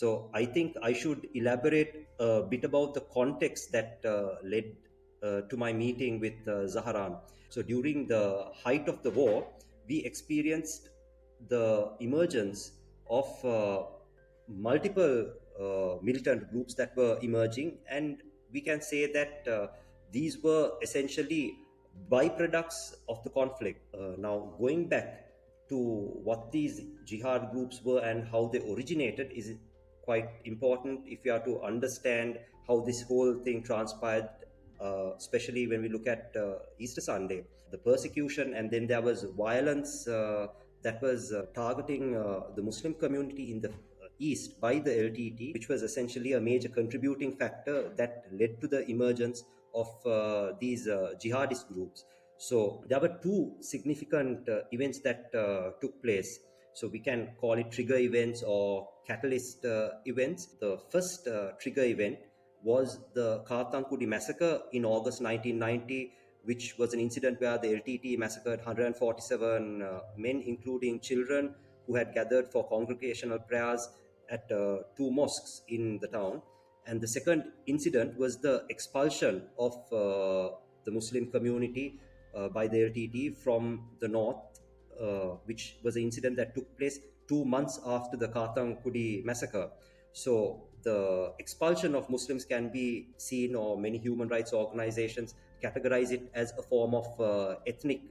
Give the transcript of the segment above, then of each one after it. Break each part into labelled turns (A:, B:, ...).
A: So I think I should elaborate a bit about the context that led to my meeting with Zahran. So during the height of the war, we experienced the emergence of multiple militant groups that were emerging, and we can say that these were essentially byproducts of the conflict. Now, going back to what these jihad groups were and how they originated is quite important if you are to understand how this whole thing transpired, especially when we look at Easter Sunday, the persecution, and then there was violence that was targeting the Muslim community in the East by the LTT, which was essentially a major contributing factor that led to the emergence of these jihadist groups. So there were two significant events that took place. So we can call it trigger events or catalyst events. The first trigger event was the Kartankudi massacre in August 1990, which was an incident where the LTT massacred 147 men, including children, who had gathered for congregational prayers at two mosques in the town. And the second incident was the expulsion of the Muslim community by the LTT from the north, which was an incident that took place 2 months after the Kartankudi massacre. So the expulsion of Muslims can be seen, or many human rights organizations categorize it as a form of ethnic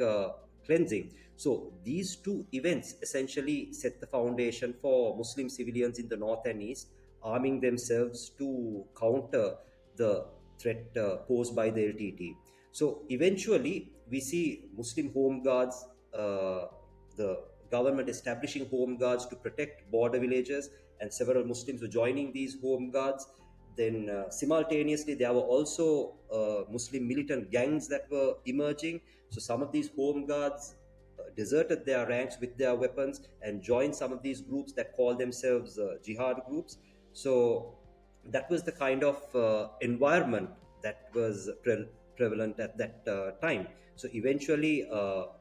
A: cleansing. So these two events essentially set the foundation for Muslim civilians in the north and east arming themselves to counter the threat posed by the LTT. So eventually, we see Muslim home guards, the government establishing home guards to protect border villages, and several Muslims were joining these home guards. Then, simultaneously, there were also Muslim militant gangs that were emerging. So, some of these home guards deserted their ranks with their weapons and joined some of these groups that call themselves jihad groups. So, that was the kind of environment that was prevalent at that time. So eventually,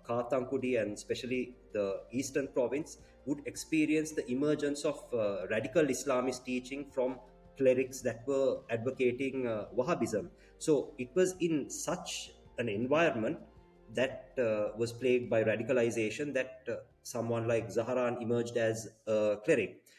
A: Kartankudi and especially the eastern province would experience the emergence of radical Islamist teaching from clerics that were advocating Wahhabism. So it was in such an environment that was plagued by radicalization that someone like Zahran emerged as a cleric.